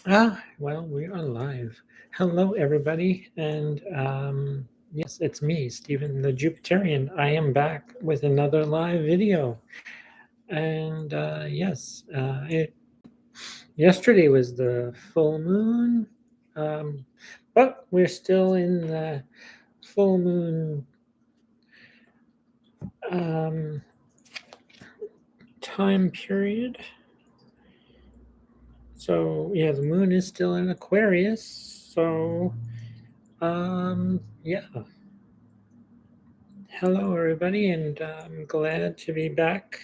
Well, we are live. Hello, everybody. And yes, it's me, Stephen the Jupiterian. I am back with another live video. And yesterday was the full moon, um, but we're still in the full moon um, time period. So, yeah, the moon is still in Aquarius. So, yeah. Hello, everybody, and I'm glad to be back.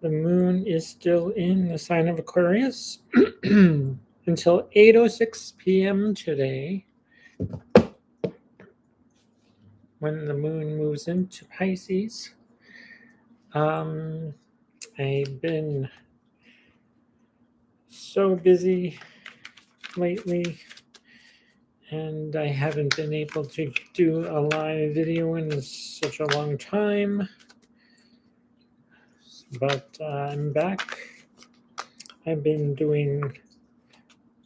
The moon is still in the sign of Aquarius until 8:06 p.m. today, when the moon moves into Pisces. Um, I've been so busy lately, and I haven't been able to do a live video in such a long time. But I'm back. I've been doing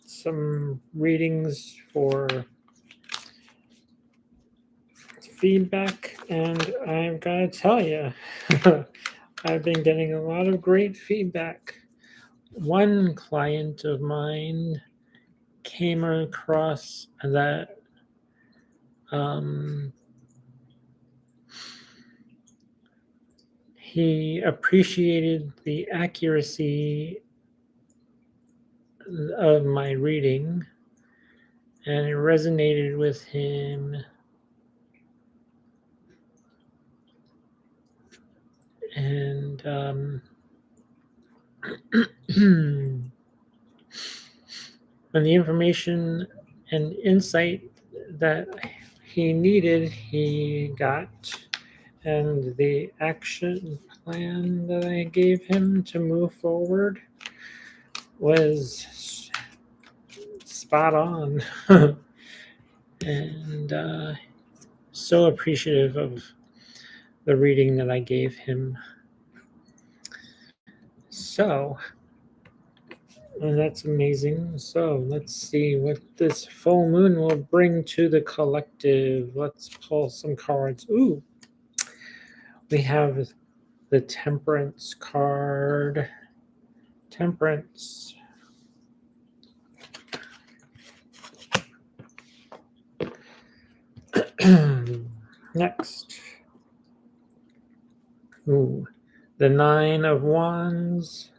some readings for feedback, and I've got to tell you, I've been getting a lot of great feedback. One client of mine came across that he appreciated the accuracy of my reading, and it resonated with him. And and the information and insight that he needed, he got. And the action plan that I gave him to move forward was spot on. And so appreciative of the reading that I gave him. So, and that's amazing. So let's see what this full moon will bring to the collective. Let's pull some cards. Ooh, we have the Temperance card. Temperance. Next. Ooh, the Nine of Wands.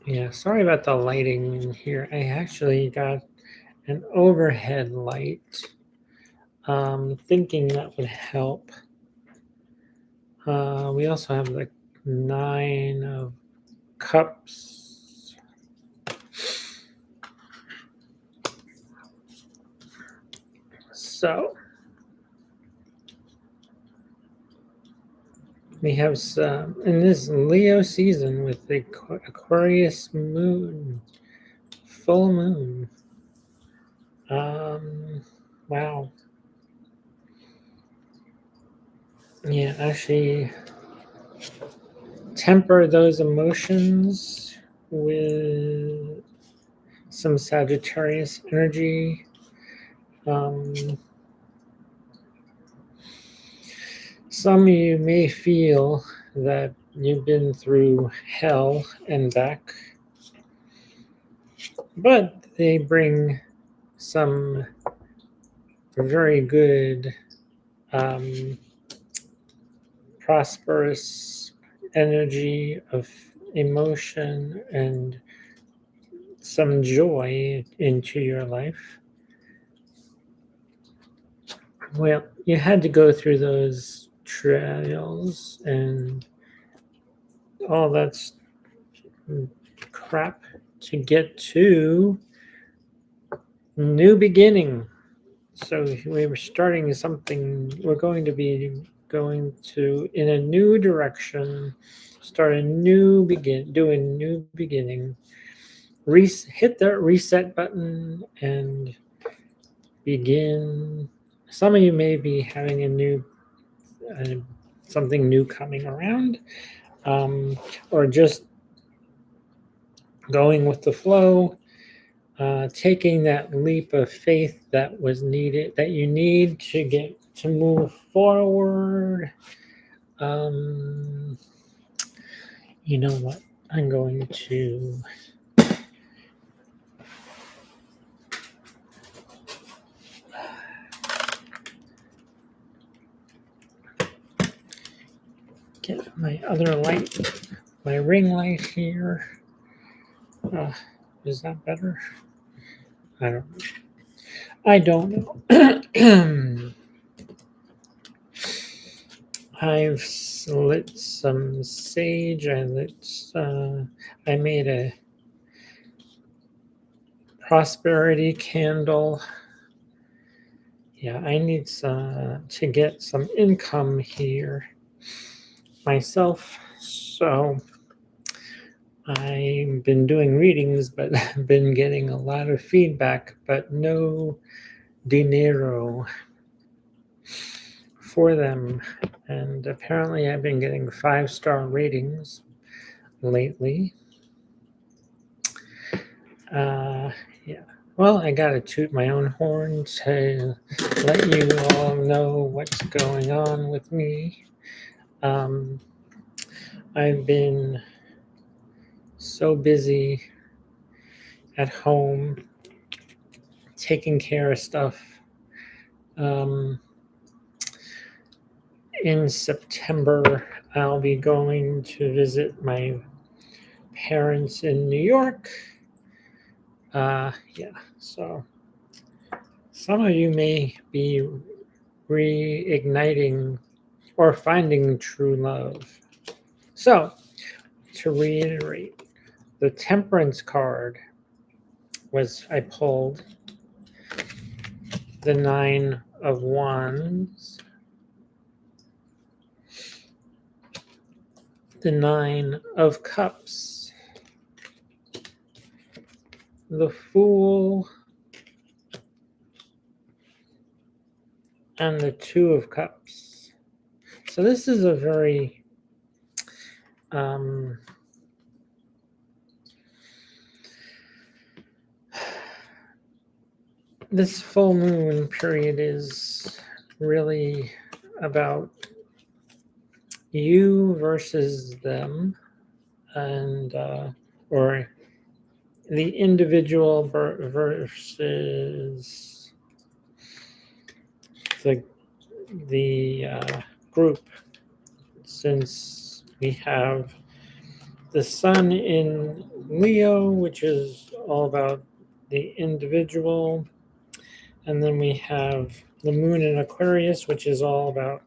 Yeah, sorry about the lighting in here. I actually got an overhead light, thinking that would help. We also have the Nine of Cups. So we have some in this Leo season with the Aquarius moon, full moon. Wow. Yeah, actually temper those emotions with some Sagittarius energy. Some of you may feel that you've been through hell and back, but they bring some very good, prosperous energy of emotion and some joy into your life. Well, you had to go through those trials and all that crap to get to new beginning. So we were starting something. We're going to be going to in a new direction, start a new do a new beginning. Hit that reset button and begin. Some of you may be having a new something new coming around, or just going with the flow, taking that leap of faith that was needed, that you need to get to move forward. You know what? I'm going to get my other light, my ring light here. Is that better? I don't know. I've lit some sage. I made a prosperity candle. Yeah, I need to get some income here myself. So I've been doing readings, but I've been getting a lot of feedback, but no dinero for them. And apparently I've been getting 5-star ratings lately. Yeah. Well, I gotta toot my own horn to let you all know what's going on with me. I've been so busy at home taking care of stuff. In September, I'll be going to visit my parents in New York. Yeah, so some of you may be reigniting or finding true love. So, to reiterate, the Temperance card I pulled the 9 of Wands, the 9 of Cups, the Fool, and the 2 of Cups. So this is a very this full moon period is really about you versus them, and or the individual versus the group, since we have the sun in Leo, which is all about the individual, and then we have the moon in Aquarius, which is all about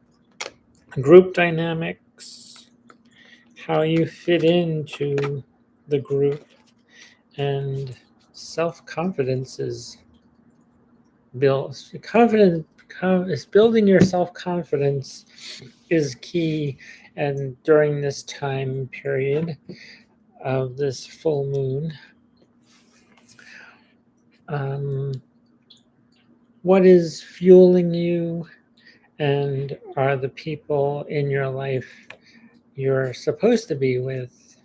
group dynamics, how you fit into the group, and self-confidence is built. Building your self-confidence is key, and during this time period of this full moon, what is fueling you, and are the people in your life you're supposed to be with,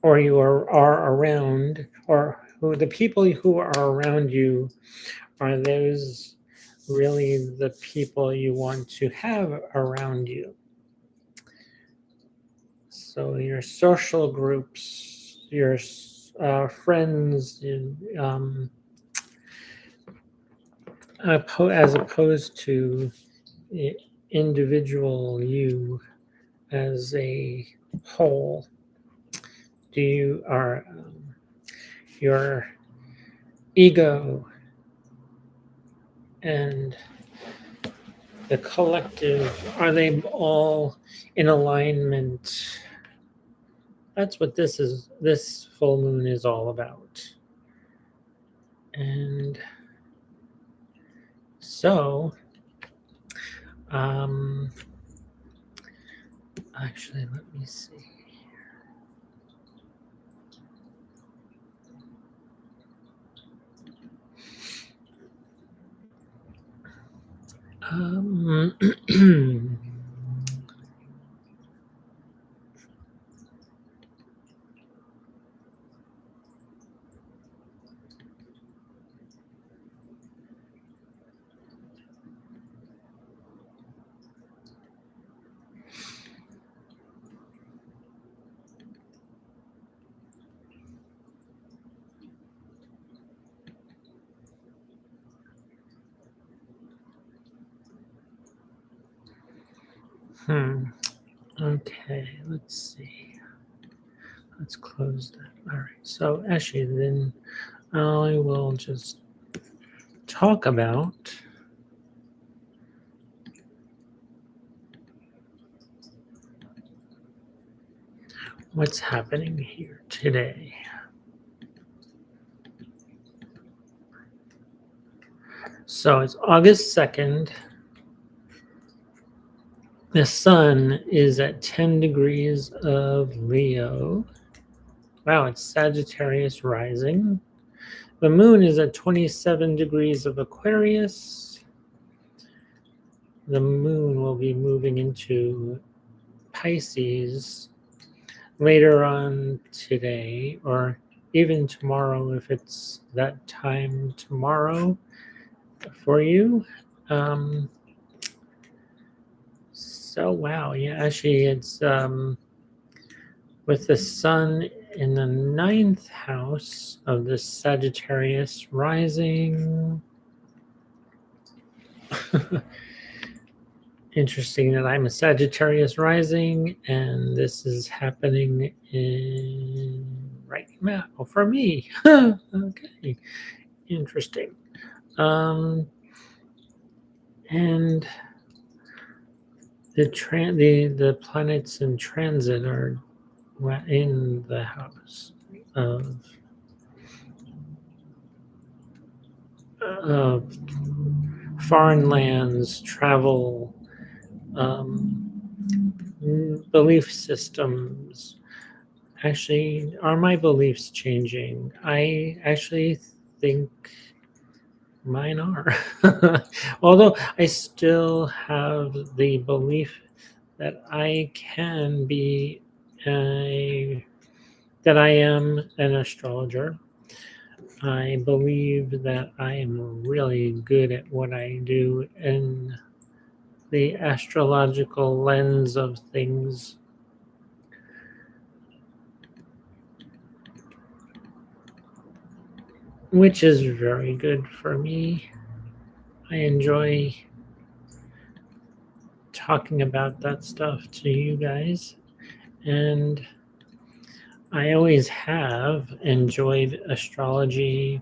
or you are around, or who the people who are around you, are those really the people you want to have around you? So your social groups, your friends, as opposed to individual you as a whole. Your ego and the collective, are they all in alignment? That's what this full moon is all about. And so actually, let me see. Okay, let's see. Let's close that. All right. So actually, then I will just talk about what's happening here today. So it's August 2nd. The sun is at 10 degrees of Leo. Wow, it's Sagittarius rising. The moon is at 27 degrees of Aquarius. The moon will be moving into Pisces later on today, or even tomorrow if it's that time tomorrow for you. So wow, yeah, actually it's with the sun in the 9th house of the Sagittarius rising. Interesting that I'm a Sagittarius rising, and this is happening in right now for me. Okay, interesting. And the planets in transit are in the house of foreign lands, travel, belief systems. Actually, are my beliefs changing? I actually think mine are. Although I still have the belief that I can be that I am an astrologer. I believe that I am really good at what I do in the astrological lens of things. Which is very good for me. I enjoy talking about that stuff to you guys. And I always have enjoyed astrology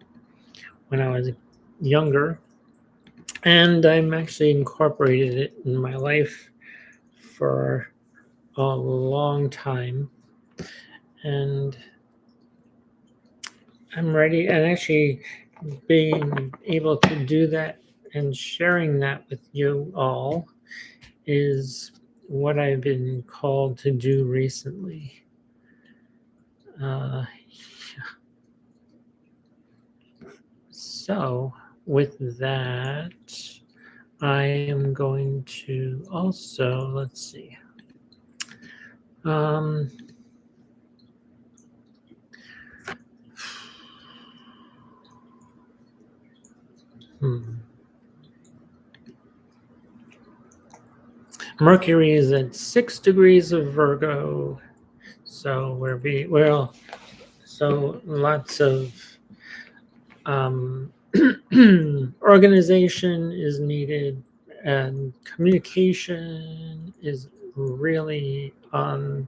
when I was younger. And I'm actually incorporated it in my life for a long time. And I'm ready, and actually being able to do that and sharing that with you all is what I've been called to do recently. So, with that, I am going to also, let's see. Mercury is at 6 degrees of Virgo. So so lots of organization is needed, and communication is really on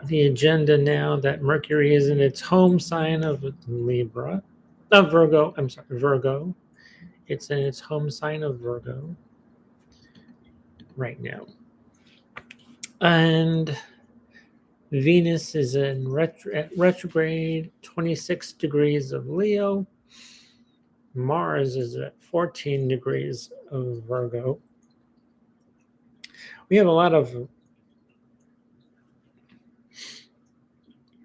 the agenda now that Mercury is in its home sign of Libra, of Virgo. I'm sorry, Virgo. It's in its home sign of Virgo right now. And Venus is in retrograde, 26 degrees of Leo. Mars is at 14 degrees of Virgo. We have a lot of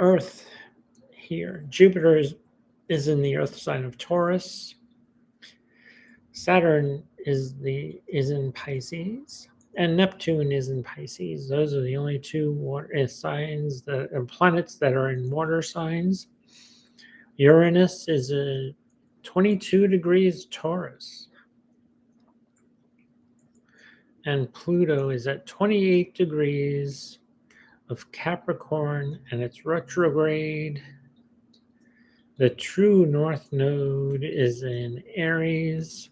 Earth here. Jupiter is in the Earth sign of Taurus. Saturn is in Pisces, and Neptune is in Pisces. Those are the only two water signs planets that are in water signs. Uranus is a 22 degrees Taurus, and Pluto is at 28 degrees of Capricorn, and it's retrograde. The true north node is in Aries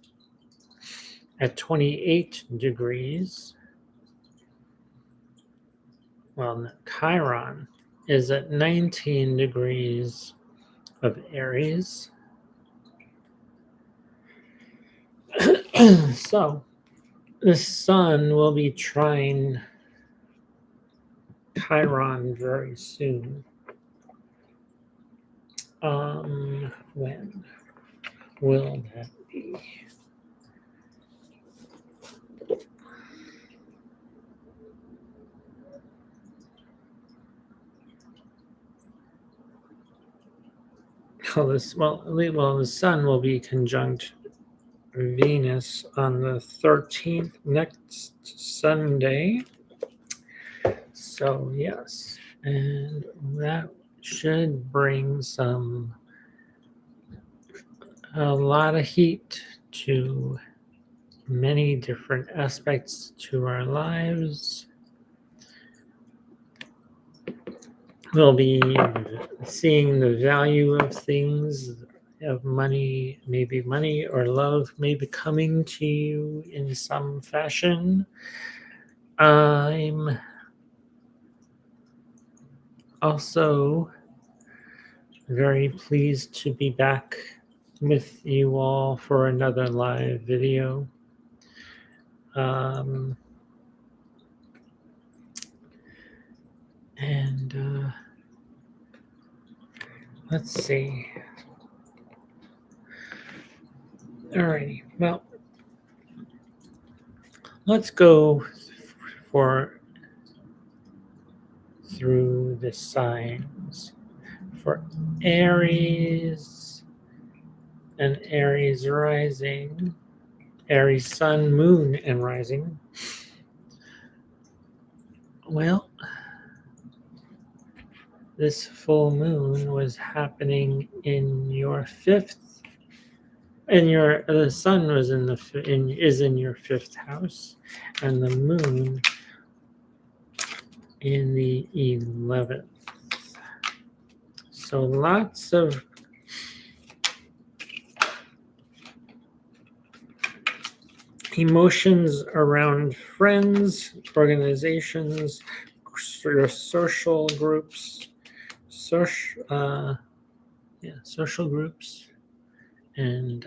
at 28 degrees. Chiron is at 19 degrees of Aries. So the sun will be trine Chiron very soon. When will that be? The sun will be conjunct Venus on the 13th, next Sunday. So yes, and that should bring a lot of heat to many different aspects to our lives. We'll be seeing the value of things, of money, maybe money or love, maybe coming to you in some fashion. I'm also very pleased to be back with you all for another live video. And let's see. Alrighty, well, let's go through the signs for Aries and Aries rising, Aries sun, moon, and rising. Well, this full moon was happening in your fifth. The sun was is in your fifth house, and the moon in the 11th. So lots of emotions around friends, organizations, social groups, social groups, and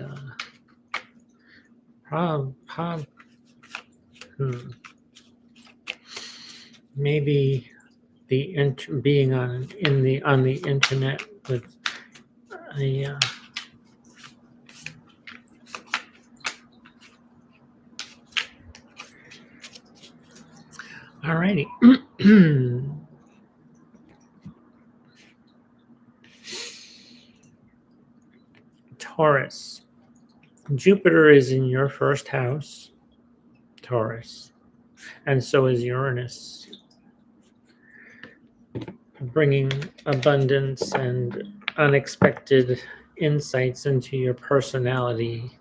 maybe being on the internet with a alrighty. Taurus. Jupiter is in your first house, Taurus, and so is Uranus, bringing abundance and unexpected insights into your personality,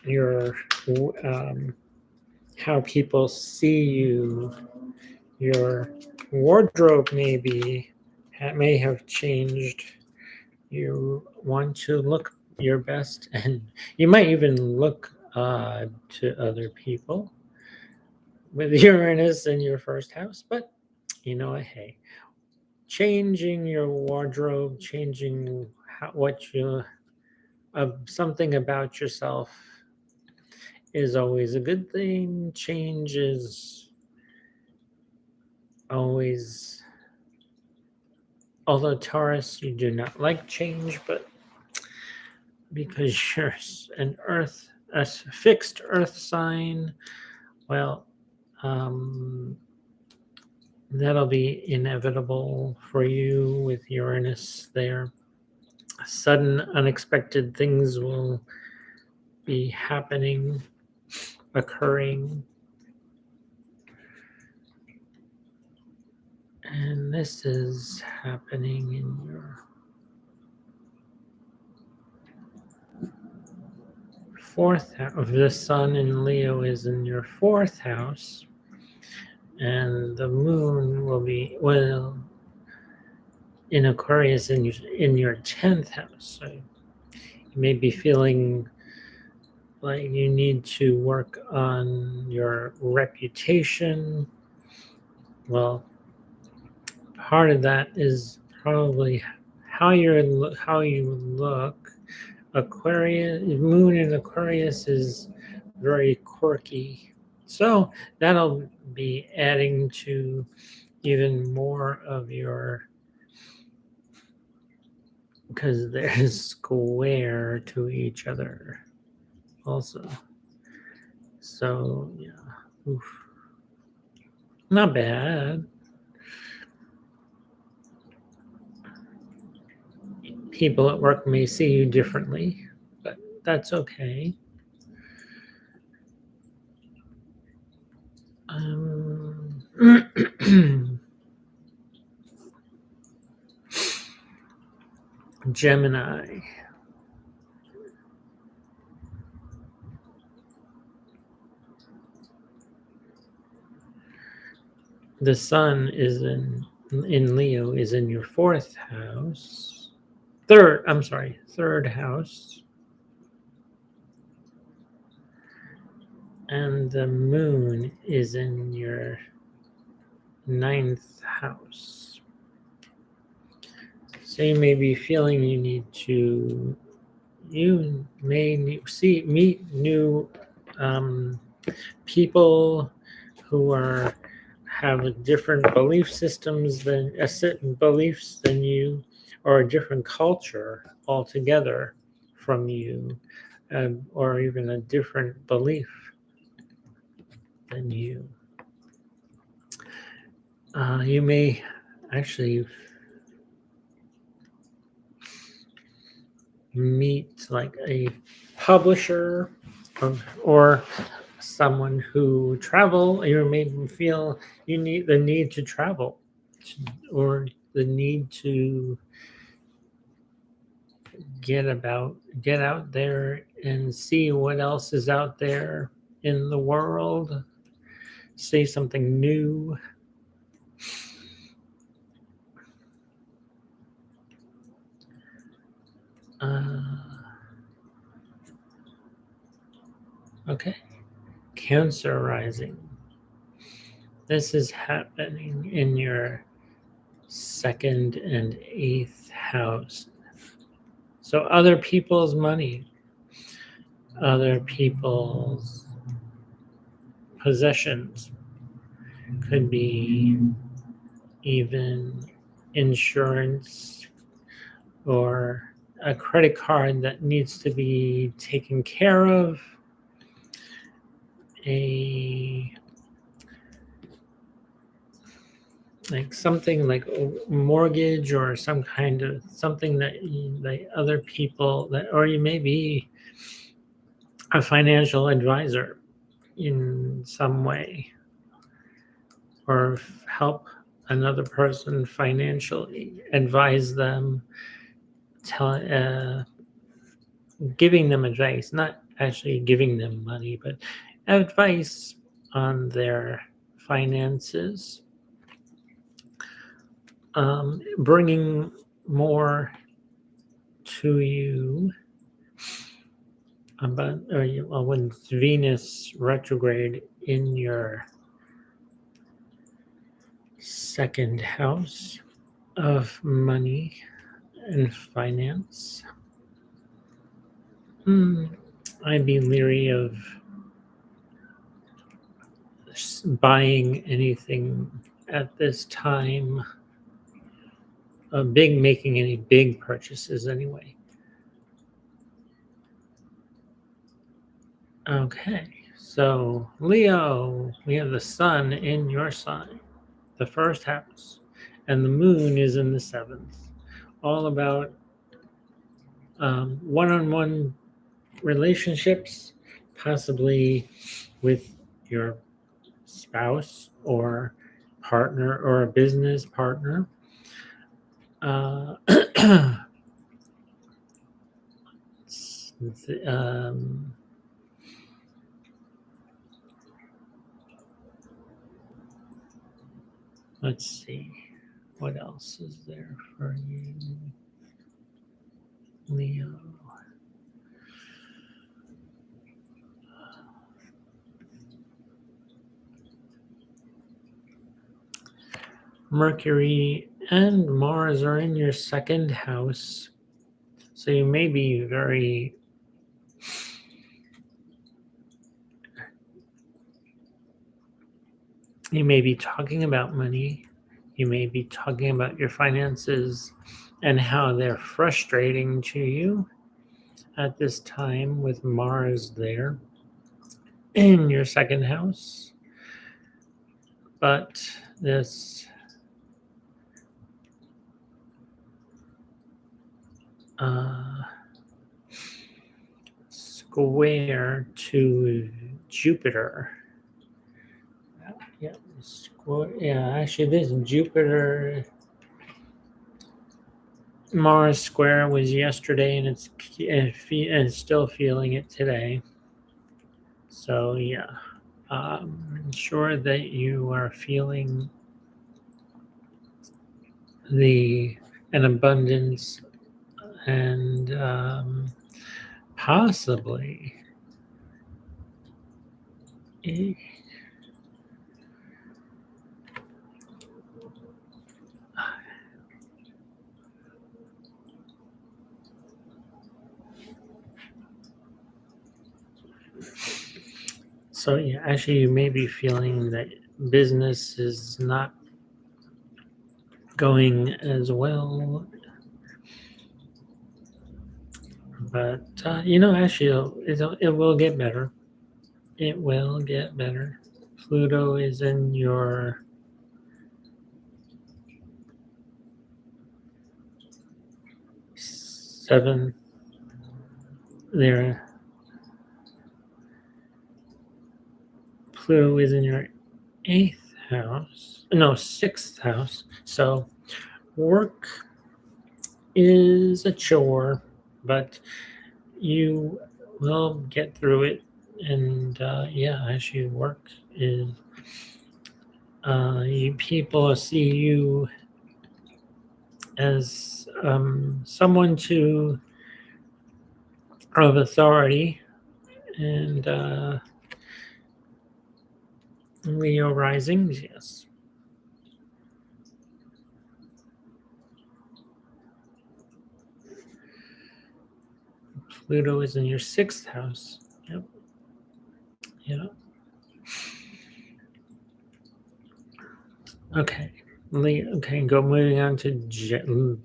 your how people see you, your wardrobe may have changed. You want to look your best, and you might even look odd to other people with Uranus in your first house. But hey, changing your wardrobe, changing something about yourself is always a good thing. Change is always, although Taurus, you do not like change, but because you're a fixed earth sign, well, that'll be inevitable for you with Uranus there. Sudden, unexpected things will be happening, occurring. And this is happening in your fourth house. The sun in Leo is in your fourth house, and the moon will be in Aquarius in your 10th house. So you may be feeling like you need to work on your reputation. Well, part of that is probably how you look. Aquarius, Moon in Aquarius is very quirky, so that'll be adding to even more of your, because they're square to each other also. So yeah, oof. Not bad. People at work may see you differently, but that's okay. Gemini. The sun is in Leo, is in your fourth house. Third house. And the moon is in your ninth house. So you may be feeling you may meet new people who have different beliefs than you, or a different culture altogether from you, or even a different belief than you. You may actually meet like a publisher or someone who travel. You may feel you need the need to travel, or the need to get out there and see what else is out there in the world, see something new. Okay, Cancer rising. This is happening in your second and eighth house. So other people's money, other people's possessions, could be even insurance or a credit card that needs to be taken care of, something like a mortgage, or some kind of something that other people that, or you may be a financial advisor in some way, or help another person financially, advise them, giving them advice, not actually giving them money, but advice on their finances, bringing more to you about, when Venus retrograde in your second house of money and finance. I'd be leery of buying anything at this time, making any big purchases anyway. Okay, so Leo, we have the sun in your sign, the first house, and the moon is in the seventh. All about one-on-one relationships, possibly with your spouse or partner, or a business partner. Let's see, what else is there for you, Leo? Mercury and Mars are in your second house. So you may be talking about money. You may be talking about your finances and how they're frustrating to you at this time with Mars there in your second house. But this square to Jupiter. Actually, this Jupiter Mars square was yesterday, and it's still feeling it today. So yeah, ensure that you are feeling an abundance and possibly so yeah, actually you may be feeling that business is not going as well, but actually it will get better. It will get better. Pluto is in your seventh there. Pluto is in your sixth house. So work is a chore, but you will get through it. And actually, work is people see you as someone of authority, and Leo risings, yes. Pluto is in your sixth house. Yep. Yeah. Okay. Go moving on to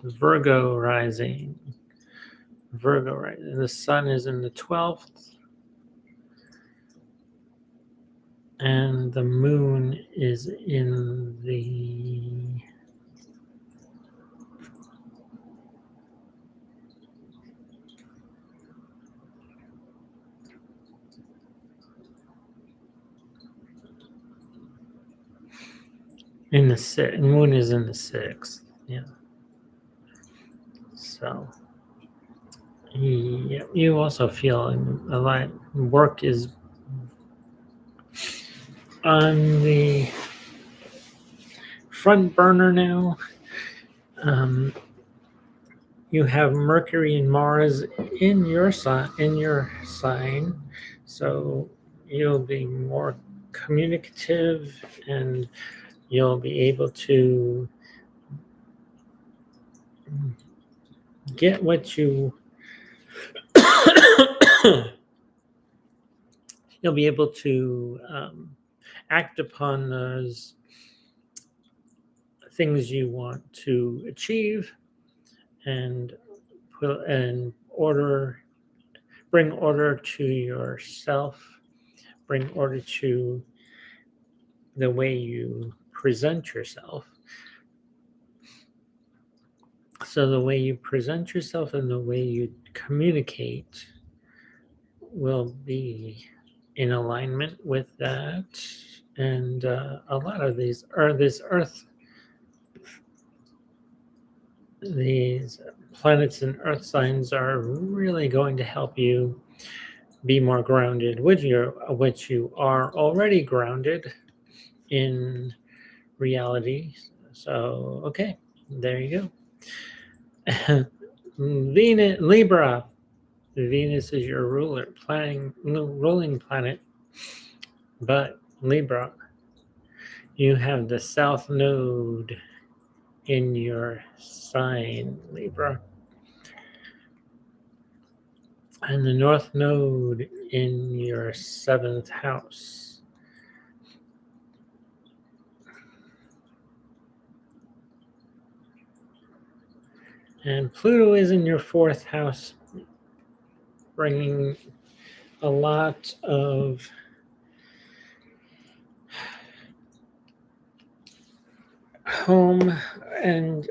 Virgo rising. Virgo rising. The sun is in the 12th, and the moon is in the moon is in the 6th. Yeah. So you also feel a lot. Work is on the front burner now. You have Mercury and Mars in your sign, so you'll be more communicative, and you'll be able to get what you you'll be able to act upon those things you want to achieve, and bring order to yourself, bring order to the way you present yourself. So the way you present yourself and the way you communicate will be in alignment with that. And a lot of these planets and earth signs are really going to help you be more grounded, which you are already grounded in reality. So okay, there you go. Venus, Libra. Venus is your ruling planet, but Libra, you have the South Node in your sign, Libra. And the North Node in your 7th house. And Pluto is in your 4th house, bringing a lot of home and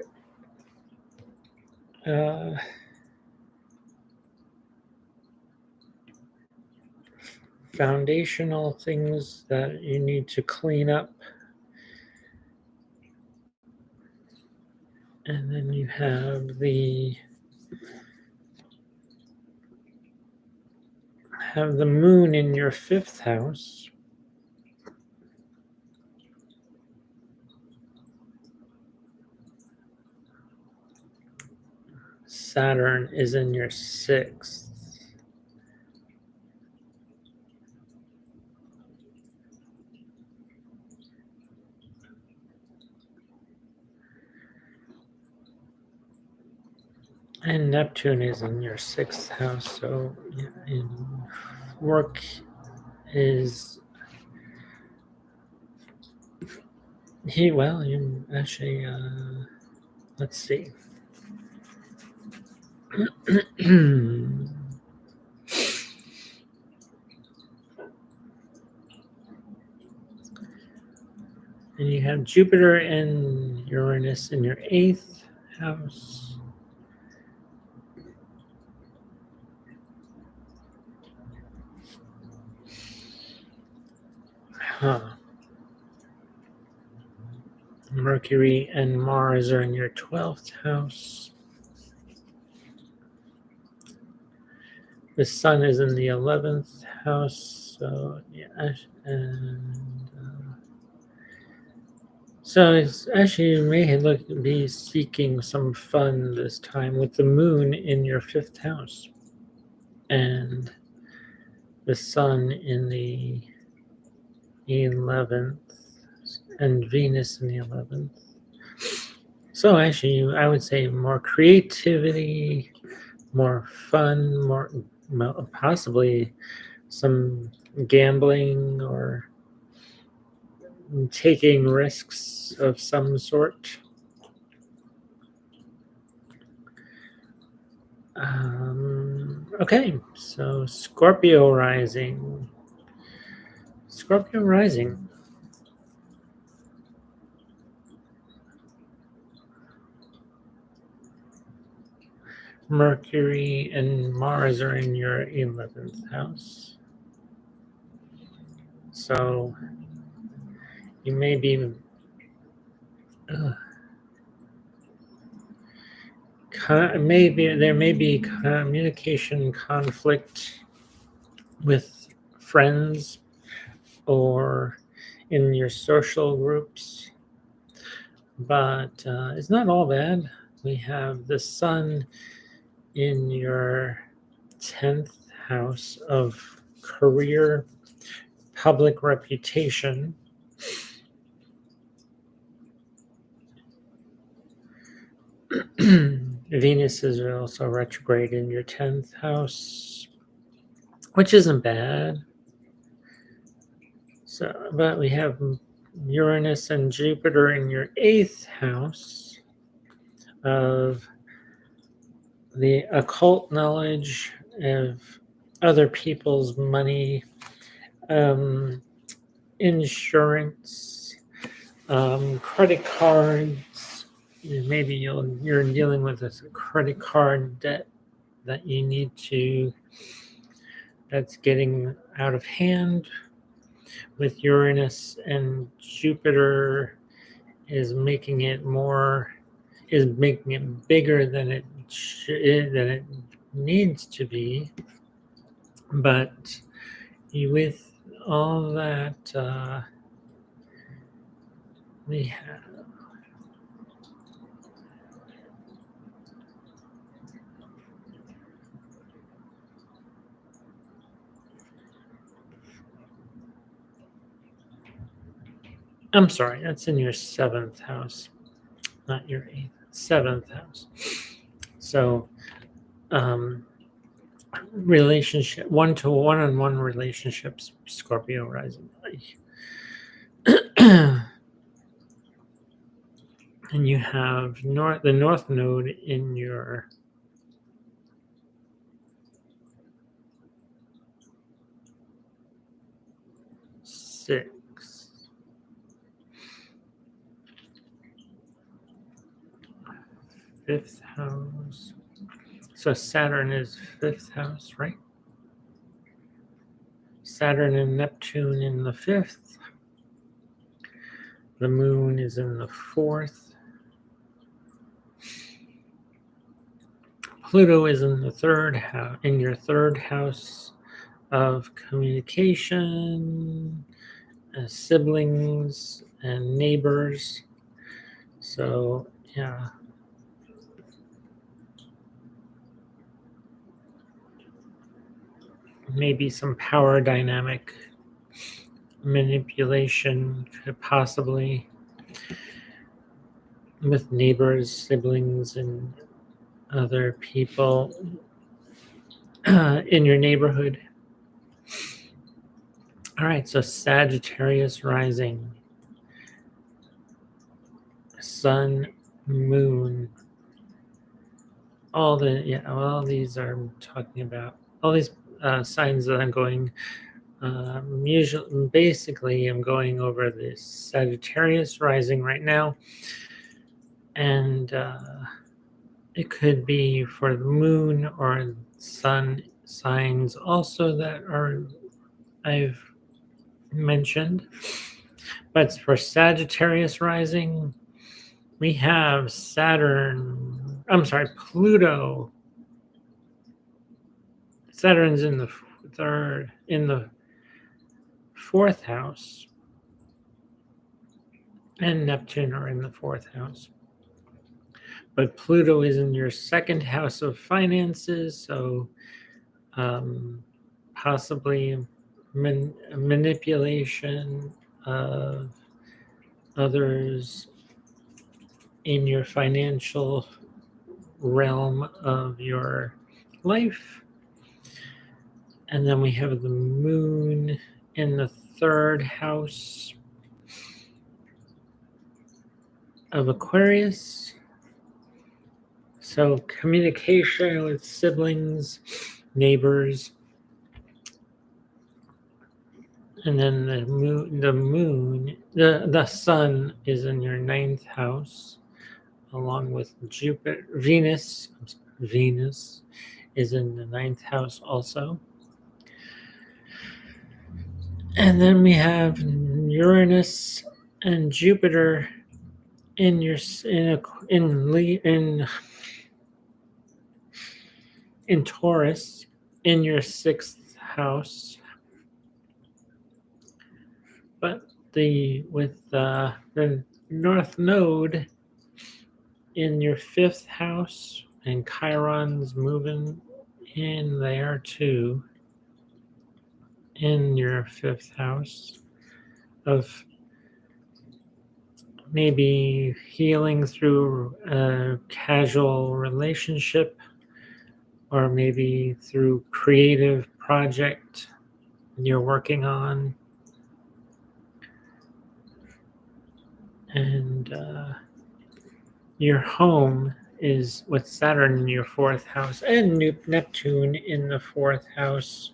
foundational things that you need to clean up. And then you have the moon in your 5th house. Saturn is in your 6th. And Neptune is in your 6th house. So work is you actually let's see. And you have Jupiter and Uranus in your 8th house. Mercury and Mars are in your 12th house. The Sun is in the 11th house. So, yeah, and so it's actually, you may be seeking some fun this time with the Moon in your 5th house and the Sun in the 11th and Venus in the 11th. So actually, I would say more creativity, more fun, more possibly some gambling or taking risks of some sort. Okay, so Scorpio rising. Scorpio rising. Mercury and Mars are in your 11th house. So you may be there may be communication conflict with friends or in your social groups, but it's not all bad. We have the Sun in your 10th house of career, public reputation. Venus is also retrograde in your 10th house, which isn't bad. So, but we have Uranus and Jupiter in your 8th house of the occult knowledge of other people's money, insurance, credit cards. Maybe you're dealing with a credit card debt that you need to, that's getting out of hand. With Uranus and Jupiter is making it bigger than it needs to be. But with all that, we have I'm sorry, that's in your 7th house. not your 8th, 7th house. So relationship, one-on-one relationships, Scorpio rising. And you have the north node in your fifth house. So Saturn is 5th house, right? Saturn and Neptune in the 5th. The moon is in the 4th. Pluto is in the 3rd house, in your 3rd house of communication, siblings, and neighbors. So, yeah. Maybe some power dynamic manipulation could possibly with neighbors, siblings, and other people in your neighborhood. All right, so Sagittarius rising, Sun, Moon, all these are talking about all these signs that I'm going. Basically, I'm going over this Sagittarius rising right now, and it could be for the Moon or Sun signs also that I've mentioned. But for Sagittarius rising, we have Pluto. Saturn's in the 4th house, and Neptune are in the 4th house. But Pluto is in your 2nd house of finances, so possibly manipulation of others in your financial realm of your life. And then we have the moon in the 3rd house of Aquarius. So communication with siblings, neighbors. And then the sun is in your 9th house, along with Jupiter. Venus is in the 9th house also. And then we have Uranus and Jupiter in Taurus in your 6th house. But with the North Node in your 5th house, and Chiron's moving in there too, in your 5th house of maybe healing through a casual relationship, or maybe through creative project you're working on. And your home is with Saturn in your 4th house and Neptune in the 4th house.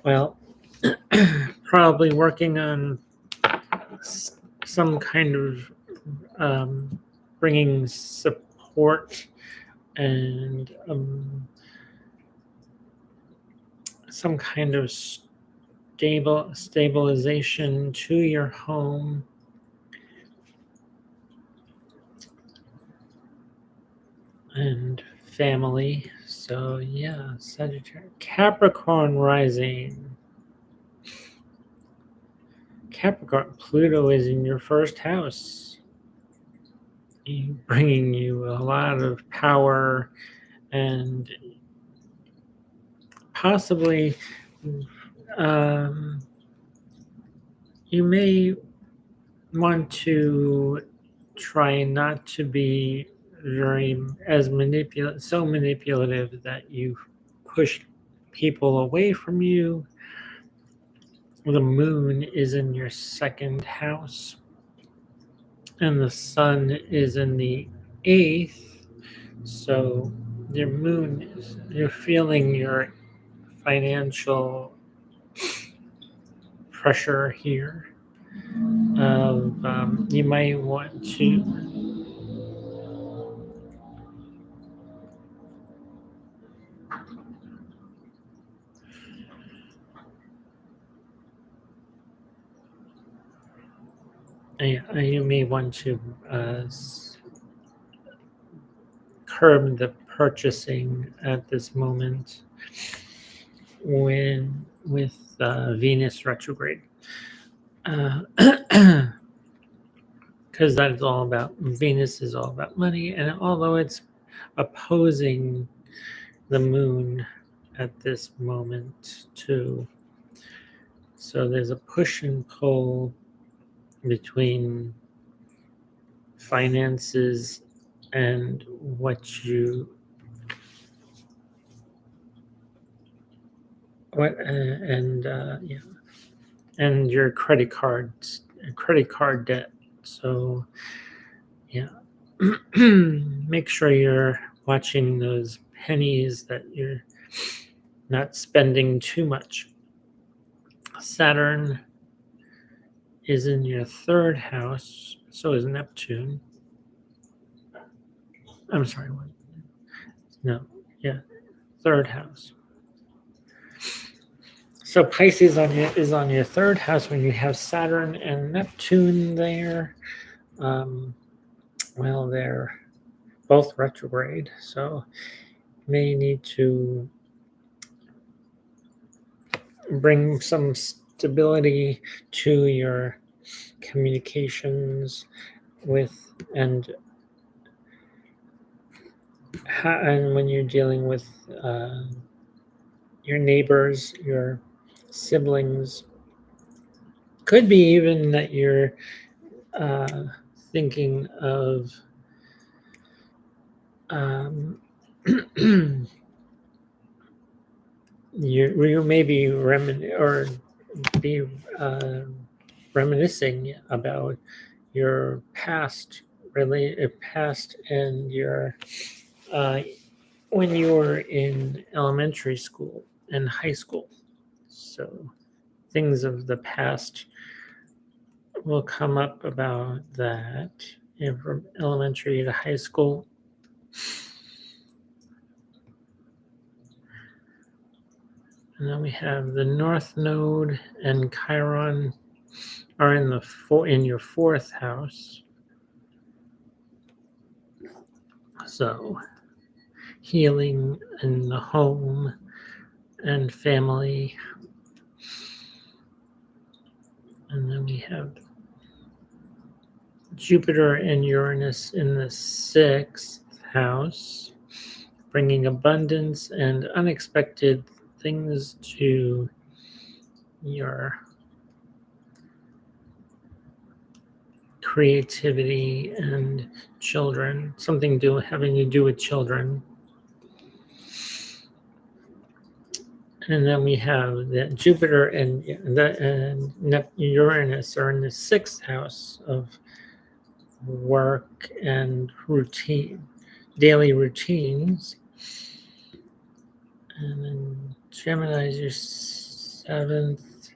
Well, probably working on some kind of bringing support and some kind of stabilization to your home. And family. So yeah, Sagittarius. Capricorn rising. Capricorn, Pluto is in your 1st house, bringing you a lot of power, and possibly you may want to try not to be so manipulative that you push people away from you. The moon is in your second house, and the sun is in the eighth. So you're feeling your financial pressure here. You might want to. You may want to curb the purchasing at this moment when with Venus retrograde, because that is all about Venus is all about money, and although it's opposing the moon at this moment too, so there's a push and pull between finances and and your credit card debt. So yeah, make sure you're watching those pennies, that you're not spending too much. Saturn is in your third house, so is Neptune. I'm sorry, what? No, yeah, third house. So Pisces is on your third house when you have Saturn and Neptune there. Well, they're both retrograde, so you may need to bring some stability to your communications with and when you're dealing with your neighbors, your siblings. Could be even that you're thinking of you may be reminiscing about your past and your when you were in elementary school and high school. So things of the past will come up about that, from elementary to high school. And then we have the North Node and Chiron are in your fourth house. So healing in the home and family. And then we have Jupiter and Uranus in the sixth house, bringing abundance and unexpected things to your creativity and children, something having to do with children. And then we have that Jupiter and Uranus are in the sixth house of work and daily routines. And then Gemini is your seventh.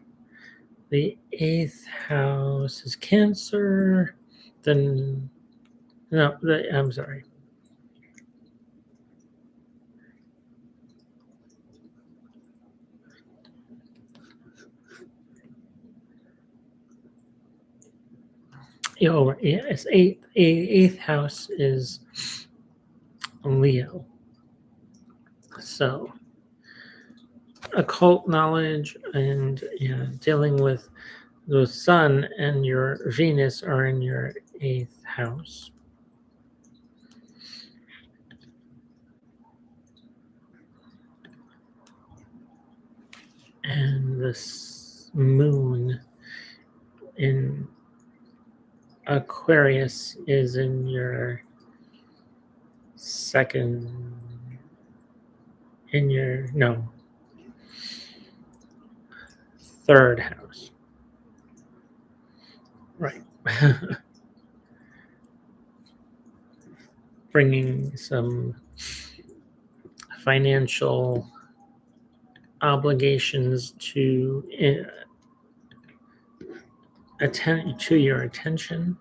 The eighth house is Cancer. I'm sorry. Yes, eighth house is Leo. So occult knowledge and dealing with the Sun and your Venus are in your eighth house. And this moon Aquarius is in your third house. Right. Bringing some financial obligations to your attention.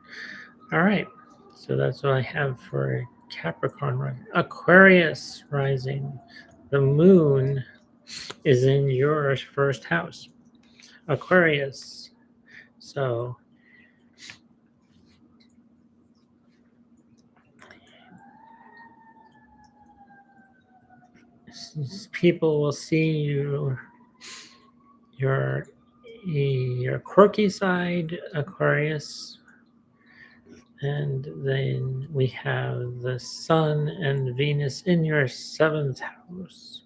All right. So that's what I have for Capricorn rising. Aquarius rising. The moon is in your first house. Aquarius. So people will see your quirky side, Aquarius. And then we have the Sun and Venus in your seventh house.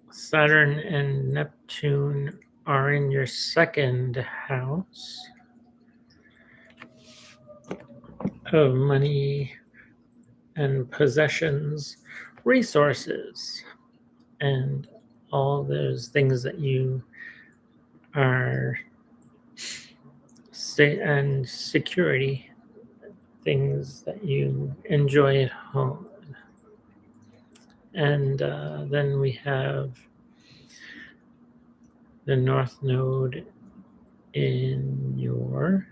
Saturn and Neptune are in your second house of money and possessions, resources, and all those things that you are and security, things that you enjoy at home. And then we have the North Node in your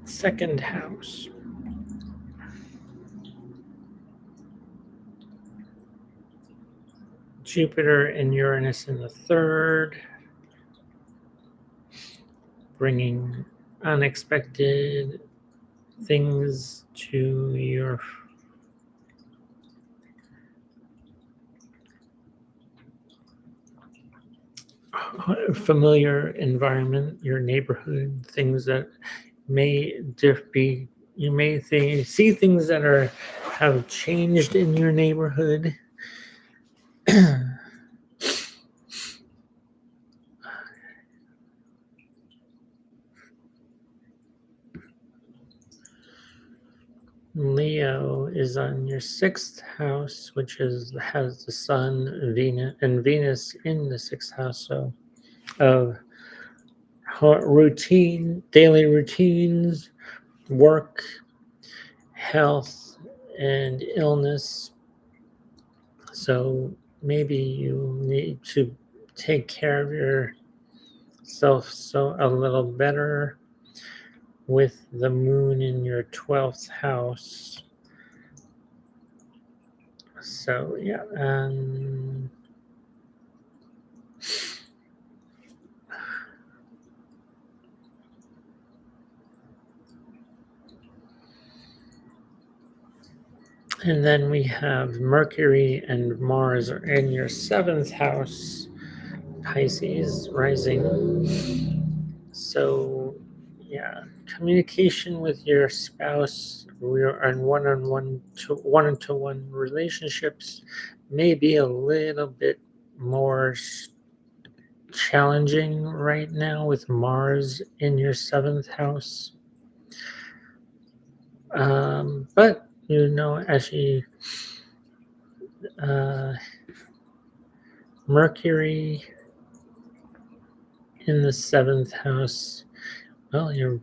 second house. Jupiter and Uranus in the third, bringing unexpected things to your familiar environment, your neighborhood, things that may be you may see things that have changed in your neighborhood. Leo is on your sixth house, which has the Sun, Venus in the sixth house. So, of daily routines, work, health, and illness. So maybe you need to take care of yourself a little better with the moon in your 12th house. So yeah, and then we have Mercury and Mars are in your 7th house, Pisces rising. So yeah, communication with your spouse, we are in one-to-one relationships may be a little bit more challenging right now with Mars in your 7th house. But actually, Mercury in the 7th house, well, you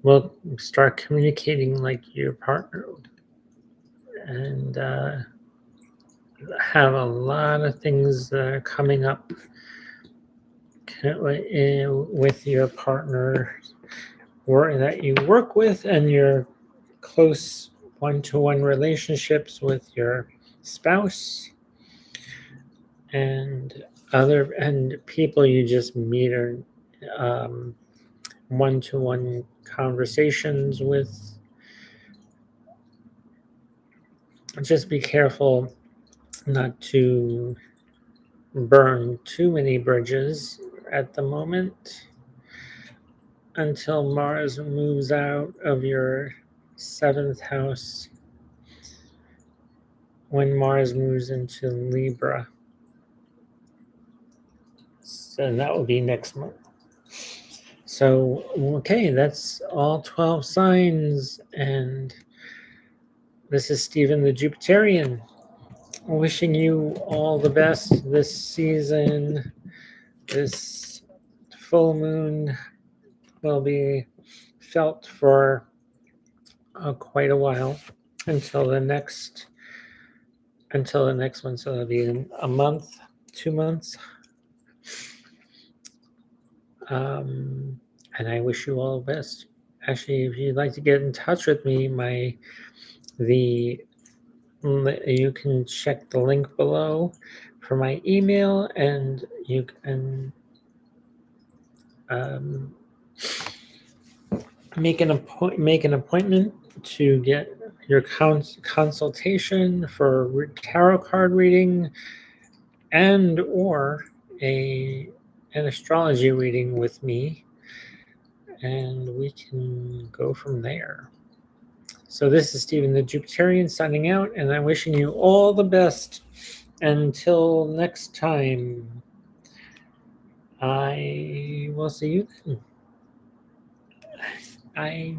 will start communicating like your partner and have a lot of things that are coming up with your partner that you work with and your close one-to-one relationships with your spouse and people you just meet or one-to-one conversations with. Just be careful not to burn too many bridges at the moment until Mars moves out of your 7th house when Mars moves into Libra. So that will be next month. So, okay, that's all 12 signs. And this is Stephen the Jupiterian, wishing you all the best this season. This full moon will be felt for quite a while until the next one. So it'll be in a month, 2 months. And I wish you all the best. Actually, if you'd like to get in touch with me, you can check the link below for my email, and you can make an appointment to get your consultation for tarot card reading and or an astrology reading with me, and we can go from there. So this is Stephen the Jupiterian signing out, and I'm wishing you all the best. Until next time, I will see you then. Bye.